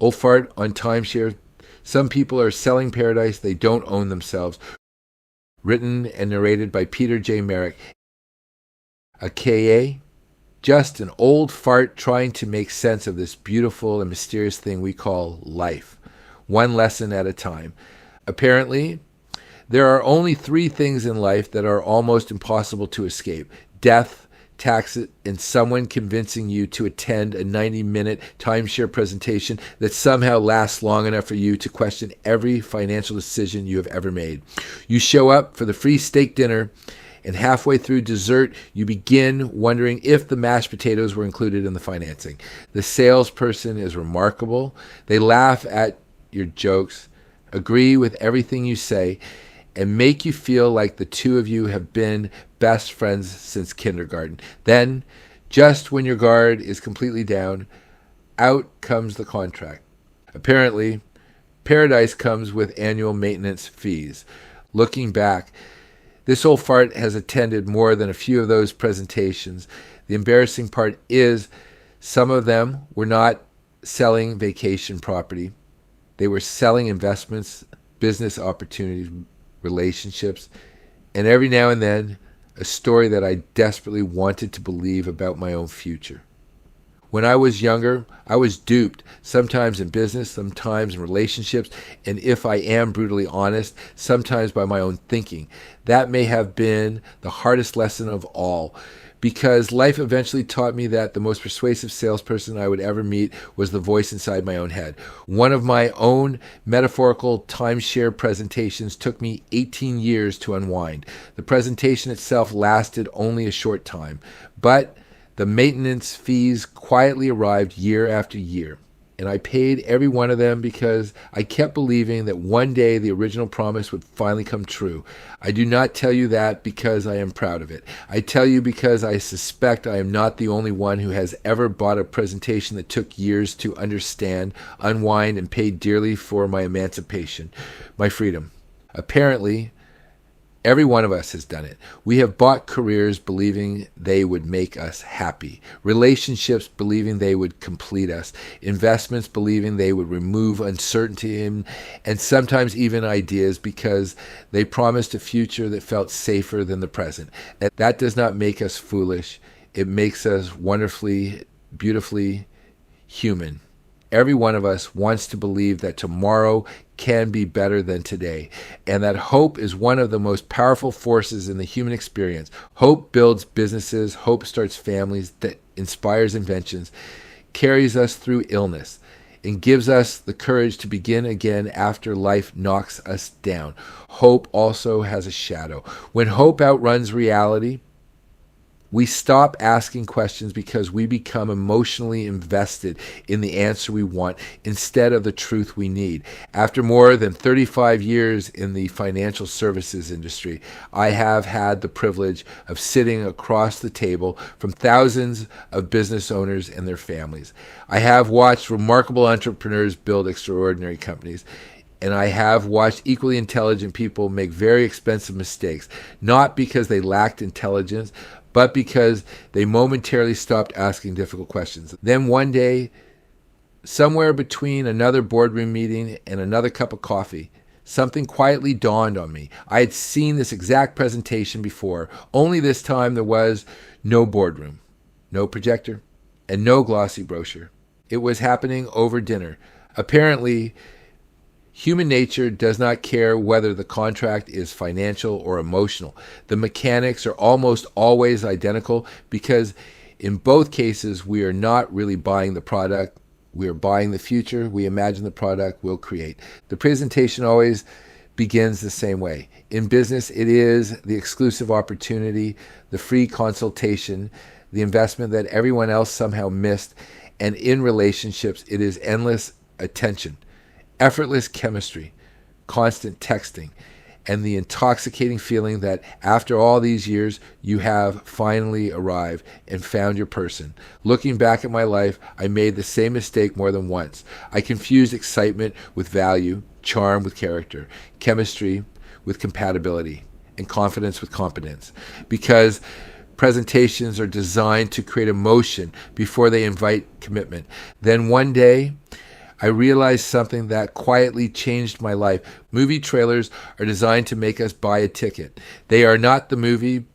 Old fart on timeshare. Some people are selling paradise they don't own themselves. Written and narrated by Peter J. Merrick. A.K.A. Just an old fart trying to make sense of this beautiful and mysterious thing we call life. One lesson at a time. Apparently, there are only 3 things in life that are almost impossible to escape: death, taxes, and someone convincing you to attend a 90-minute timeshare presentation that somehow lasts long enough for you to question every financial decision you have ever made. You show up for the free steak dinner, and halfway through dessert, you begin wondering if the mashed potatoes were included in the financing. The salesperson is remarkable. They laugh at your jokes, agree with everything you say, and make you feel like the two of you have been best friends since kindergarten. Then, just when your guard is completely down, out comes the contract. Apparently, paradise comes with annual maintenance fees. Looking back, this old fart has attended more than a few of those presentations. The embarrassing part is some of them were not selling vacation property. They were selling investments, business opportunities, relationships, and every now and then, a story that I desperately wanted to believe about my own future. When I was younger, I was duped, sometimes in business, sometimes in relationships, and if I am brutally honest, sometimes by my own thinking. That may have been the hardest lesson of all, because life eventually taught me that the most persuasive salesperson I would ever meet was the voice inside my own head. One of my own metaphorical timeshare presentations took me 18 years to unwind. The presentation itself lasted only a short time, but the maintenance fees quietly arrived year after year, and I paid every one of them because I kept believing that one day the original promise would finally come true. I do not tell you that because I am proud of it. I tell you because I suspect I am not the only one who has ever bought a presentation that took years to understand, unwind, and paid dearly for my emancipation, my freedom. Apparently, every one of us has done it. We have bought careers believing they would make us happy, relationships believing they would complete us, investments believing they would remove uncertainty, and sometimes even ideas because they promised a future that felt safer than the present. That does not make us foolish. It makes us wonderfully, beautifully human. Every one of us wants to believe that tomorrow can be better than today, and that hope is one of the most powerful forces in the human experience. Hope builds businesses, hope starts families, that inspires inventions, carries us through illness, and gives us the courage to begin again after life knocks us down. Hope also has a shadow. When hope outruns reality, we stop asking questions because we become emotionally invested in the answer we want instead of the truth we need. After more than 35 years in the financial services industry, I have had the privilege of sitting across the table from thousands of business owners and their families. I have watched remarkable entrepreneurs build extraordinary companies. And I have watched equally intelligent people make very expensive mistakes, not because they lacked intelligence, but because they momentarily stopped asking difficult questions. Then one day, somewhere between another boardroom meeting and another cup of coffee, something quietly dawned on me. I had seen this exact presentation before, only this time there was no boardroom, no projector, and no glossy brochure. It was happening over dinner. Apparently, human nature does not care whether the contract is financial or emotional. The mechanics are almost always identical because in both cases we are not really buying the product. We are buying the future. We imagine the product we'll create. The presentation always begins the same way. In business, it is the exclusive opportunity, the free consultation, the investment that everyone else somehow missed. And in relationships, it is endless attention, effortless chemistry, constant texting, and the intoxicating feeling that after all these years, you have finally arrived and found your person. Looking back at my life, I made the same mistake more than once. I confused excitement with value, charm with character, chemistry with compatibility, and confidence with competence. Because presentations are designed to create emotion before they invite commitment. Then one day, I realized something that quietly changed my life. Movie trailers are designed to make us buy a ticket. They are not the movie,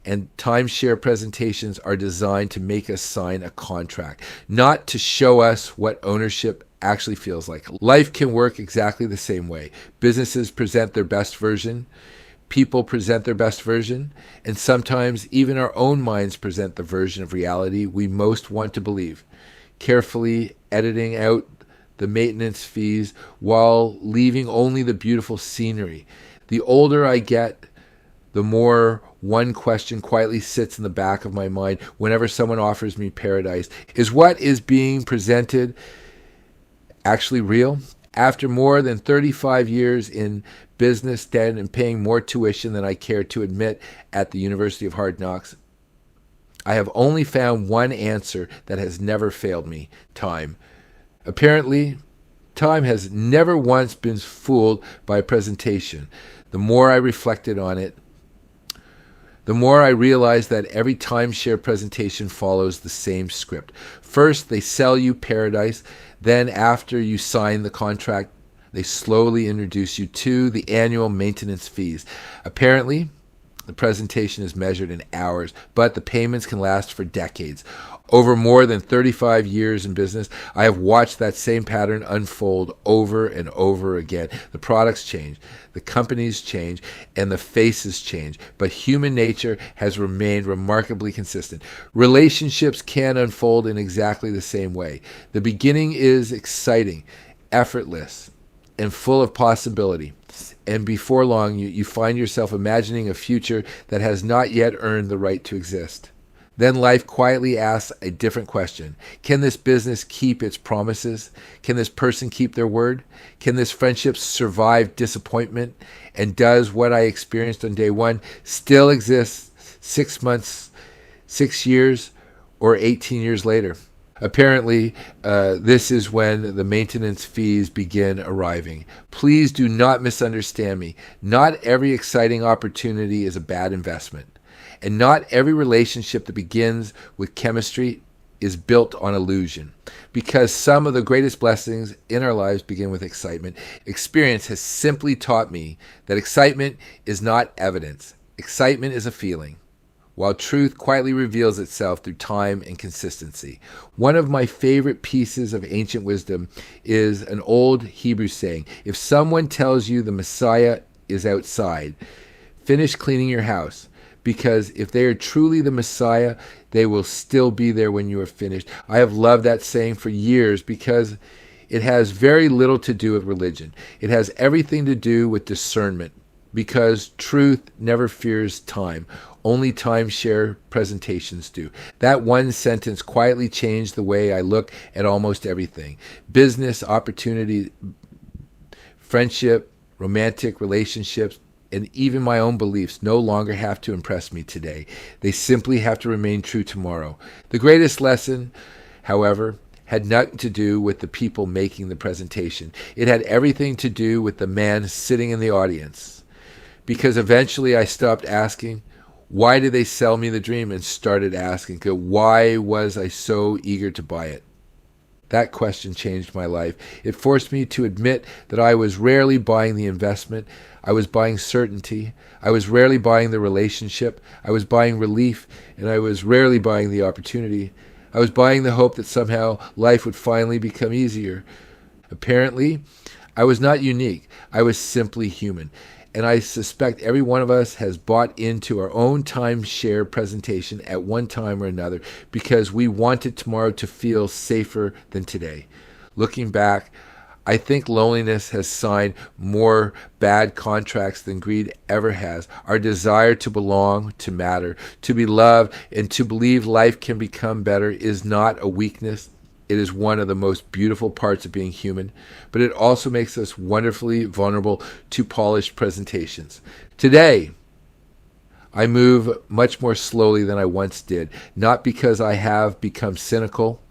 and timeshare presentations are designed to make us sign a contract, not to show us what ownership actually feels like. Life can work exactly the same way. Businesses present their best version. People present their best version, and sometimes even our own minds present the version of reality we most want to believe, carefully editing out the maintenance fees while leaving only the beautiful scenery. The older I get, the more one question quietly sits in the back of my mind whenever someone offers me paradise. Is what is being presented actually real? After more than 35 years in business, debt, and paying more tuition than I care to admit at the University of Hard Knocks, I have only found one answer that has never failed me: time. Apparently, time has never once been fooled by a presentation. The more I reflected on it, the more I realized that every timeshare presentation follows the same script. First, they sell you paradise. Then, after you sign the contract, they slowly introduce you to the annual maintenance fees. Apparently, the presentation is measured in hours, but the payments can last for decades. Over more than 35 years in business, I have watched that same pattern unfold over and over again. The products change, the companies change, and the faces change, but human nature has remained remarkably consistent. Relationships can unfold in exactly the same way. The beginning is exciting, effortless, and full of possibility. And before long, you find yourself imagining a future that has not yet earned the right to exist. Then life quietly asks a different question. Can this business keep its promises? Can this person keep their word? Can this friendship survive disappointment? And does what I experienced on day one still exist 6 months, 6 years, or 18 years later? Apparently, this is when the maintenance fees begin arriving. Please do not misunderstand me. Not every exciting opportunity is a bad investment. And not every relationship that begins with chemistry is built on illusion. Because some of the greatest blessings in our lives begin with excitement. Experience has simply taught me that excitement is not evidence. Excitement is a feeling, while truth quietly reveals itself through time and consistency. One of my favorite pieces of ancient wisdom is an old Hebrew saying: if someone tells you the Messiah is outside, finish cleaning your house. Because if they are truly the Messiah, they will still be there when you are finished. I have loved that saying for years because it has very little to do with religion. It has everything to do with discernment. Because truth never fears time. Only timeshare presentations do. That one sentence quietly changed the way I look at almost everything. Business, opportunity, friendship, romantic relationships, and even my own beliefs no longer have to impress me today. They simply have to remain true tomorrow. The greatest lesson, however, had nothing to do with the people making the presentation. It had everything to do with the man sitting in the audience. Because eventually I stopped asking, why did they sell me the dream? And started asking, why was I so eager to buy it? That question changed my life. It forced me to admit that I was rarely buying the investment. I was buying certainty. I was rarely buying the relationship. I was buying relief, and I was rarely buying the opportunity. I was buying the hope that somehow life would finally become easier. Apparently, I was not unique. I was simply human. And I suspect every one of us has bought into our own timeshare presentation at one time or another because we wanted tomorrow to feel safer than today. Looking back, I think loneliness has signed more bad contracts than greed ever has. Our desire to belong, to matter, to be loved, and to believe life can become better is not a weakness. It is one of the most beautiful parts of being human, but it also makes us wonderfully vulnerable to polished presentations. Today, I move much more slowly than I once did, not because I have become cynical,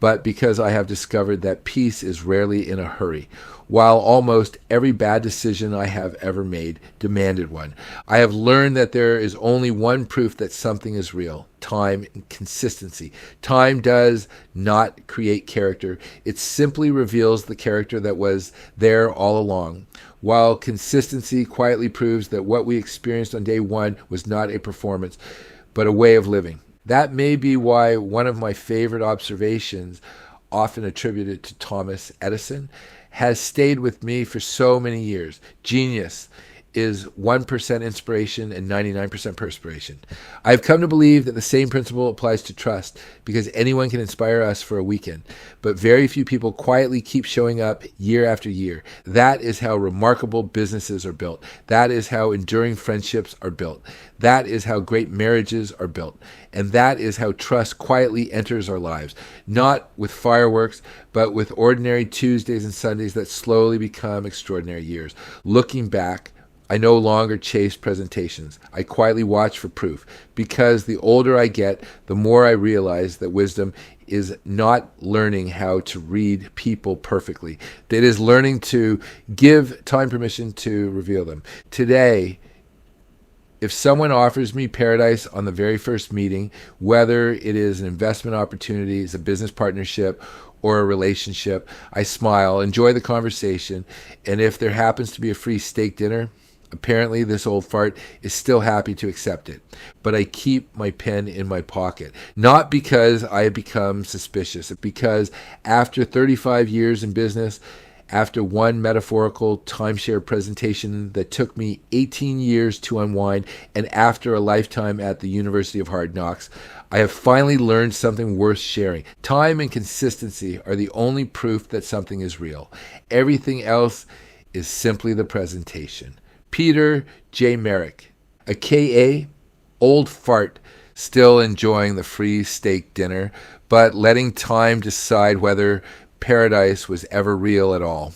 but because I have discovered that peace is rarely in a hurry, while almost every bad decision I have ever made demanded one. I have learned that there is only one proof that something is real: time and consistency. Time does not create character. It simply reveals the character that was there all along, while consistency quietly proves that what we experienced on day one was not a performance, but a way of living. That may be why one of my favorite observations, often attributed to Thomas Edison, has stayed with me for so many years. Genius is 1% inspiration and 99% perspiration. I've come to believe that the same principle applies to trust, because anyone can inspire us for a weekend, but very few people quietly keep showing up year after year. That is how remarkable businesses are built. That is how enduring friendships are built. That is how great marriages are built. And that is how trust quietly enters our lives, not with fireworks, but with ordinary Tuesdays and Sundays that slowly become extraordinary years. Looking back, I no longer chase presentations. I quietly watch for proof, because the older I get, the more I realize that wisdom is not learning how to read people perfectly. It is learning to give time permission to reveal them. Today, if someone offers me paradise on the very first meeting, whether it is an investment opportunity, it's a business partnership, or a relationship, I smile, enjoy the conversation, and if there happens to be a free steak dinner, apparently this old fart is still happy to accept it. But I keep my pen in my pocket, not because I have become suspicious, but because after 35 years in business, after one metaphorical timeshare presentation that took me 18 years to unwind, and after a lifetime at the University of Hard Knocks, I have finally learned something worth sharing. Time and consistency are the only proof that something is real. Everything else is simply the presentation. Peter J. Merrick, A.K.A. Old Fart, still enjoying the free steak dinner, but letting time decide whether paradise was ever real at all.